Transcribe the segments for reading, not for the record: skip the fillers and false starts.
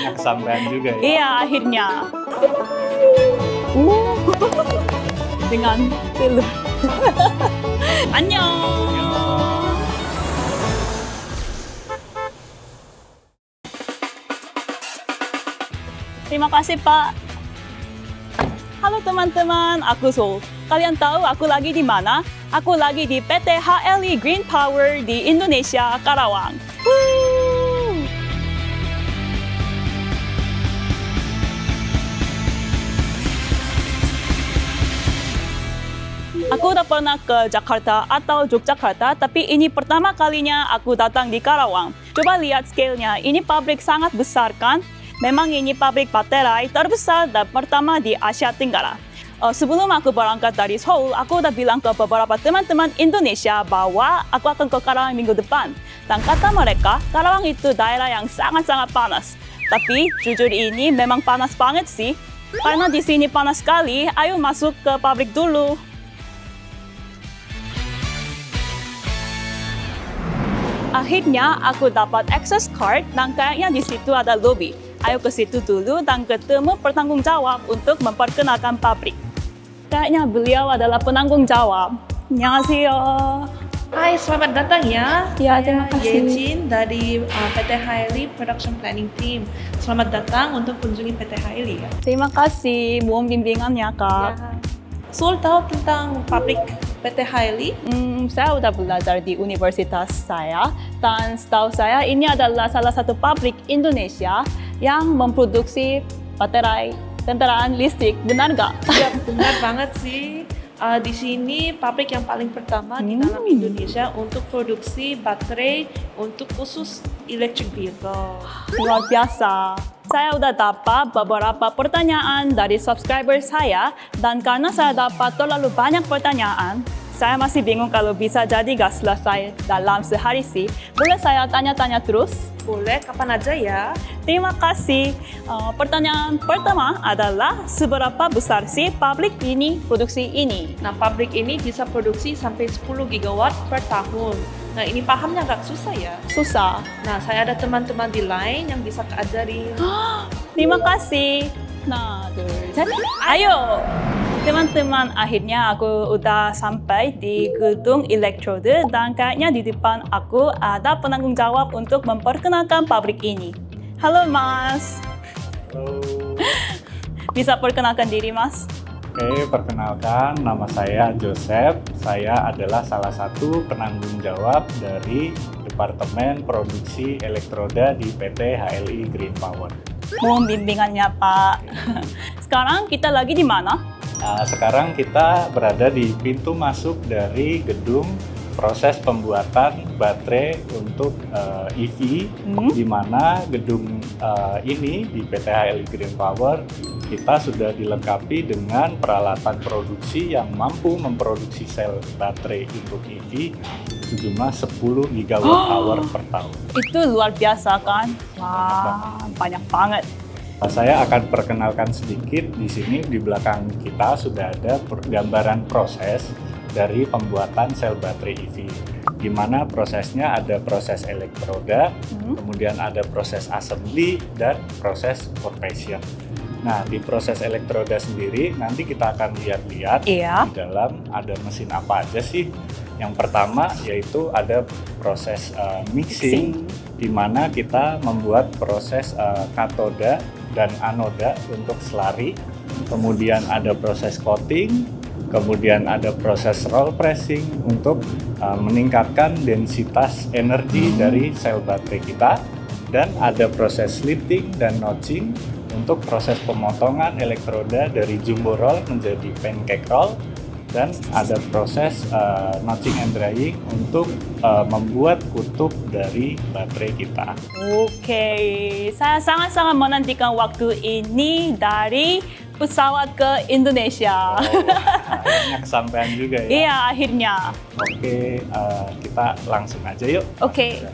Akhirnya kesampaian juga ya. Iya, akhirnya. Dengan film. 안녕. Terima kasih, Pak. Halo teman-teman, aku Sol. Kalian tahu aku lagi di mana? Aku lagi di PT HLI Green Power di Indonesia, Karawang. Woo! Aku udah pernah ke Jakarta atau Yogyakarta, tapi ini pertama kalinya aku datang di Karawang. Coba lihat scale-nya, ini pabrik sangat besar kan? Memang ini pabrik baterai terbesar dan pertama di Asia Tenggara. Sebelum aku berangkat dari Seoul, aku udah bilang ke beberapa teman-teman Indonesia bahwa aku akan ke Karawang minggu depan. Dan kata mereka, Karawang itu daerah yang sangat-sangat panas. Tapi jujur ini memang panas banget sih. Karena di sini panas sekali, ayo masuk ke pabrik dulu. Akhirnya aku dapat access card dan kayaknya di situ ada lobby. Ayo ke situ dulu dan ketemu bertanggung jawab untuk memperkenalkan pabrik. Kayaknya beliau adalah penanggung jawab. 안녕하세요. Hai, selamat datang ya. Ya, terima kasih. Yejin dari PT HLI Production Planning Team. Selamat datang untuk kunjungi PT HLI ya. Terima kasih, mohon bimbingannya, Kak. Ya. Sol tahu tentang pabrik PT HLI? Saya udah belajar di universitas saya, dan setahu saya ini adalah salah satu pabrik Indonesia yang memproduksi baterai kendaraan listrik. Benar nggak? Ya, benar banget sih. Di sini pabrik yang paling pertama di dalam Indonesia untuk produksi baterai untuk khusus electric vehicle. Luar biasa. Saya udah dapat beberapa pertanyaan dari subscriber saya, dan karena saya dapat terlalu banyak pertanyaan, saya masih bingung kalau bisa jadi nggak selesai dalam sehari sih. Boleh saya tanya-tanya terus? Boleh, kapan aja ya. Terima kasih. Pertanyaan pertama adalah seberapa besar sih pabrik ini produksi ini? Nah, pabrik ini bisa produksi sampai 10 gigawatt per tahun. Nah, ini pahamnya nggak susah ya. Susah. Nah, saya ada teman-teman di lain yang bisa keajarin. Terima kasih. Nah, set. Ayo. Teman-teman, akhirnya aku udah sampai di gedung Elektrode dan kayaknya di depan aku ada penanggung jawab untuk memperkenalkan pabrik ini. Halo, Mas. Halo. Bisa perkenalkan diri, Mas? Oke, perkenalkan, nama saya Joseph. Saya adalah salah satu penanggung jawab dari Departemen Produksi Elektroda di PT HLI Green Power. Mohon bimbingannya, Pak. Sekarang kita lagi di mana? Nah, sekarang kita berada di pintu masuk dari gedung proses pembuatan baterai untuk EV, di mana gedung ini di PT HLI Green Power kita sudah dilengkapi dengan peralatan produksi yang mampu memproduksi sel baterai untuk EV sejumlah 10 gigawatt hour per tahun. Itu luar biasa kan? Wah, banyak banget. Saya akan perkenalkan sedikit di sini. Di belakang kita sudah ada gambaran proses dari pembuatan sel baterai EV, di mana prosesnya ada proses elektroda, kemudian ada proses assembly dan proses formation. Nah, di proses elektroda sendiri nanti kita akan lihat-lihat di dalam ada mesin apa aja sih. Yang pertama yaitu ada proses mixing, di mana kita membuat proses katoda dan anoda untuk selari. Kemudian ada proses coating, kemudian ada proses roll pressing untuk meningkatkan densitas energi dari sel baterai kita, dan ada proses slitting dan notching untuk proses pemotongan elektroda dari jumbo roll menjadi pancake roll, dan ada proses notching and drying untuk membuat kutub dari baterai kita. Oke, saya sangat-sangat menantikan waktu ini dari pesawat ke Indonesia. Akhirnya kesampaian juga ya. Iya, akhirnya. Oke, kita langsung aja yuk. Oke.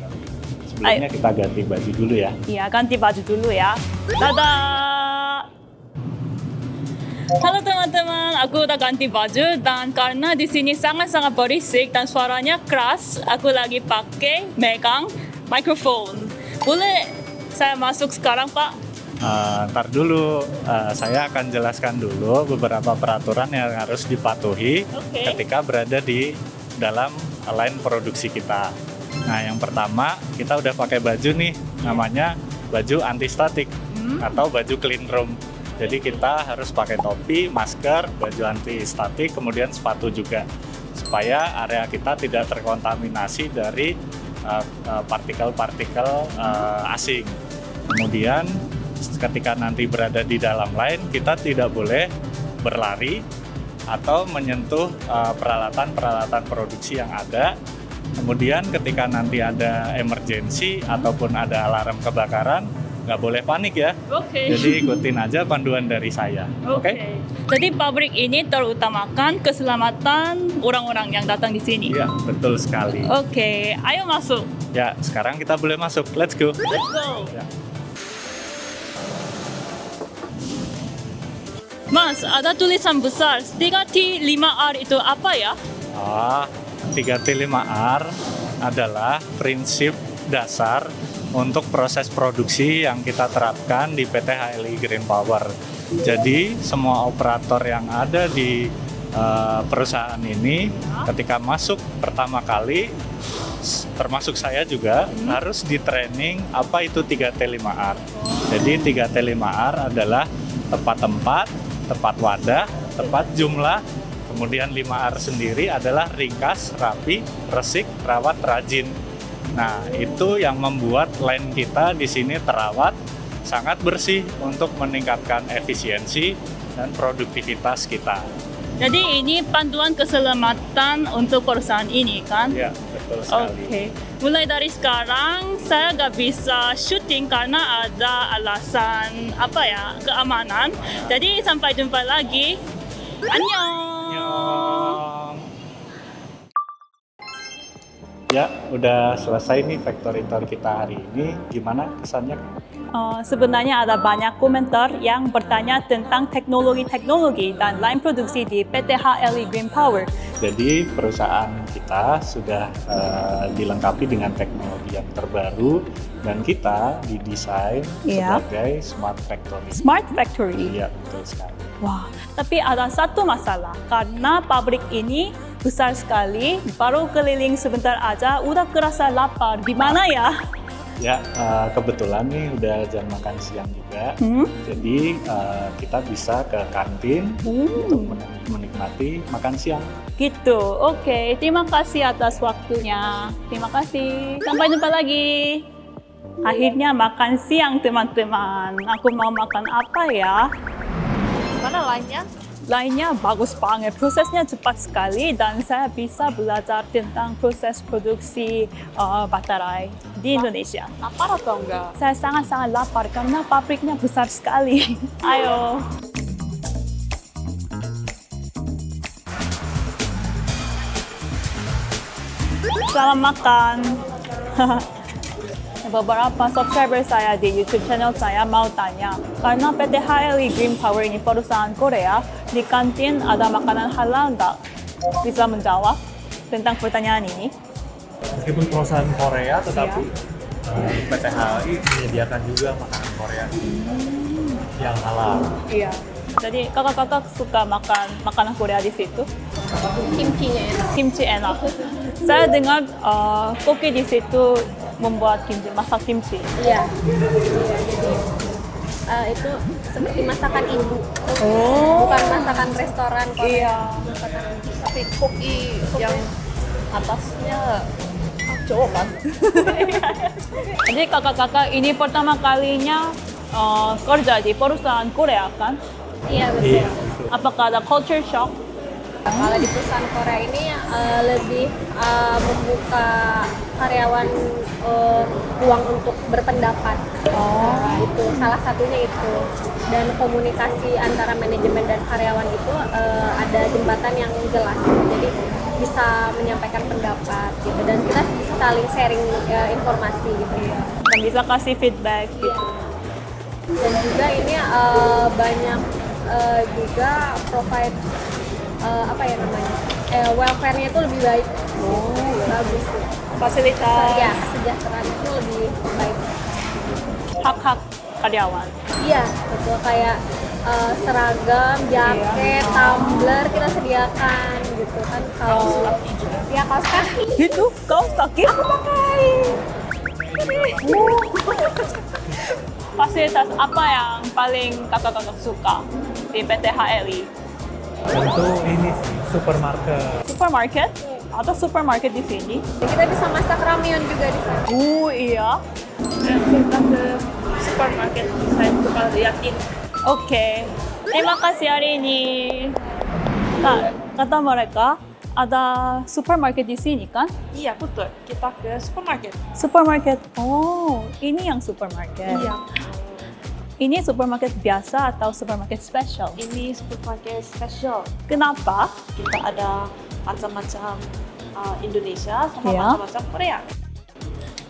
Sebelumnya kita ganti baju dulu ya. Iya, ganti baju dulu ya. Dadah! Halo teman-teman, aku udah ganti baju, dan karena di sini sangat-sangat berisik dan suaranya keras, aku lagi pakai megang mikrofon. Boleh saya masuk sekarang, Pak? Ntar dulu, saya akan jelaskan dulu beberapa peraturan yang harus dipatuhi Oke. ketika berada di dalam line produksi kita. Nah, yang pertama kita udah pakai baju nih, namanya baju anti statik atau baju clean room. Jadi kita harus pakai topi, masker, baju anti statik, kemudian sepatu juga, supaya area kita tidak terkontaminasi dari partikel-partikel asing. Kemudian ketika nanti berada di dalam line, kita tidak boleh berlari atau menyentuh peralatan-peralatan produksi yang ada. Kemudian ketika nanti ada emergency ataupun ada alarm kebakaran, nggak boleh panik ya. Oke. Jadi ikutin aja panduan dari saya. Oke? Jadi pabrik ini terutamakan keselamatan orang-orang yang datang di sini. Iya, betul sekali. Oke, ayo masuk. Ya, sekarang kita boleh masuk. Let's go. Let's go. Ya. Mas, ada tulisan besar 3T5R itu apa ya? 3T5R adalah prinsip dasar untuk proses produksi yang kita terapkan di PT HLI Green Power. Jadi semua operator yang ada di perusahaan ini ketika masuk pertama kali, termasuk saya juga, harus di training apa itu 3T5R. Jadi 3T5R adalah tepat tempat, tepat wadah, tepat jumlah. Kemudian 5R sendiri adalah ringkas, rapi, resik, rawat, rajin. Nah, itu yang membuat line kita di sini terawat, sangat bersih untuk meningkatkan efisiensi dan produktivitas kita. Jadi ini panduan keselamatan untuk perusahaan ini kan? Ya, betul sekali. Oke. Mulai dari sekarang saya nggak bisa syuting karena ada alasan keamanan. Jadi sampai jumpa lagi. Annyeong. Ya, udah selesai nih factory tour kita hari ini. Gimana kesannya? Sebenarnya ada banyak komentar yang bertanya tentang teknologi-teknologi dan line produksi di PT HLI Green Power. Jadi perusahaan kita sudah dilengkapi dengan teknologi yang terbaru dan kita didesain Iya. sebagai smart factory. Smart Factory. Iya, betul sekali. Wah, tapi ada satu masalah karena pabrik ini besar sekali, baru keliling sebentar aja udah kerasa lapar. Gimana ya? Ya, kebetulan nih udah jam makan siang juga. Jadi kita bisa ke kantin untuk menikmati makan siang. Gitu, oke. Terima kasih atas waktunya. Terima kasih. Sampai jumpa lagi. Akhirnya makan siang, teman-teman. Aku mau makan apa ya? Mana lainnya? Lainnya bagus banget, prosesnya cepat sekali dan saya bisa belajar tentang proses produksi baterai di Indonesia. Lapar atau enggak? Saya sangat-sangat lapar karena pabriknya besar sekali. Ayo. Selamat makan. Beberapa subscriber saya di YouTube channel saya mau tanya, karena PT HLI Green Power ini perusahaan Korea, di kantin ada makanan halal nggak? Bisa menjawab tentang pertanyaan ini? Meskipun perusahaan Korea, tetapi PT HLI menyediakan juga makanan Korea yang halal. Iya. Jadi kakak-kakak suka makan makanan Korea di situ? Kimchinya enak. Kimchi enak. Saya dengar koki di situ membuat kimchi, masak kimchi. Iya. Jadi itu seperti masakan ibu, Oh. bukan masakan restoran Korea. Iya. Masakan ibu. Tapi koki yang atasnya cowok kan? Jadi kakak-kakak ini pertama kalinya kerja di perusahaan Korea kan? Iya betul. Apakah ada culture shock? Kalau di perusahaan Korea ini lebih membuka karyawan ruang untuk berpendapat. Itu salah satunya itu. Dan komunikasi antara manajemen dan karyawan itu ada jembatan yang jelas. Jadi bisa menyampaikan pendapat gitu. Dan kita bisa saling sharing informasi gitu. Dan bisa kasih feedback gitu. Dan juga ini banyak juga provide welfare-nya itu lebih baik. Bagus tuh. Fasilitas, Ya, kesejahteraan itu lebih baik. hak-hak karyawan. Iya, betul kayak seragam, jaket, tumbler kita sediakan gitu kan. Kalau ya kaos kaki. Itu kaos kaki? Aku pakai. Fasilitas apa yang paling kakak suka di PT HLI? Tentu ini sih, supermarket. Supermarket? Atau supermarket di sini? Kita bisa masak ramyeon juga di sana. Iya. Dan kita ke supermarket, saya coba liatin. Oke. Terima kasih hari ini. Kata mereka ada supermarket di sini kan? Iya, betul. Kita ke supermarket. Supermarket. Oh, ini yang supermarket. Iya. Ini supermarket biasa atau supermarket special? Ini supermarket special. Kenapa? Kita ada macam-macam Indonesia sama Iya. macam-macam Korea.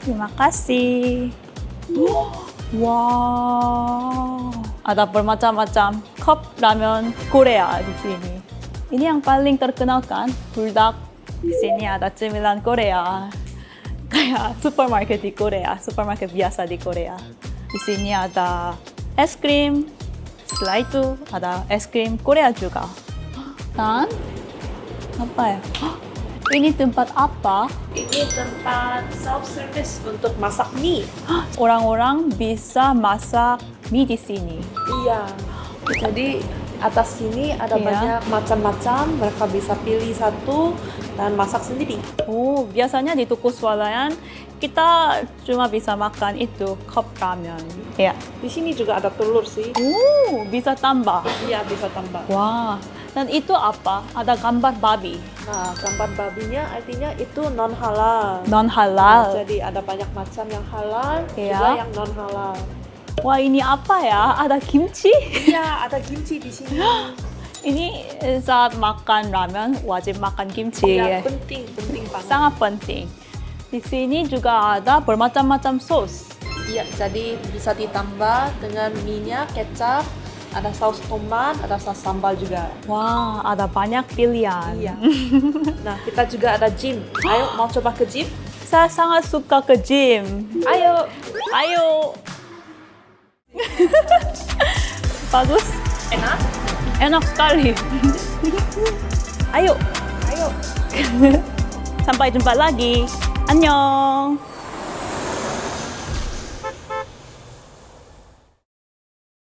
Terima kasih. Wow, ada bermacam-macam cup ramen Korea di sini. Ini yang paling terkenal kan, buldak. Di sini ada cemilan Korea. Kayak supermarket di Korea, supermarket biasa di Korea. Di sini ada es krim. Setelah itu ada es krim Korea juga. Dan apa ya? Ini tempat apa? Ini tempat self-service untuk masak mie. Orang-orang bisa masak mie di sini. Iya. Jadi atas sini ada Iya. banyak macam-macam. Mereka bisa pilih satu dan masak sendiri. Oh, biasanya di toko swalayan kita cuma bisa makan itu cup ramen. Ya. Di sini juga ada telur sih. Oh, bisa tambah. Iya, bisa tambah. Wah. Dan itu apa? Ada gambar babi. Nah, gambar babinya artinya itu non halal. Non halal. Jadi ada banyak macam yang halal, Iya. juga yang non halal. Wah, ini apa ya? Ada kimchi? Iya, ada kimchi di sini. Ini saat makan ramen wajib makan kimchi. Iya, penting banget. Sangat penting. Di sini juga ada bermacam-macam sos. Iya, jadi bisa ditambah dengan minyak, kecap, ada saus tomat, ada saus sambal juga. Wah, ada banyak pilihan. Iya. Nah, kita juga ada gym. Ayo, mau coba ke gym? Saya sangat suka ke gym. Ayo. Ayo. Bagus? Enak? Enak sekali. Ayo. Ayo. Sampai jumpa lagi. 안녕.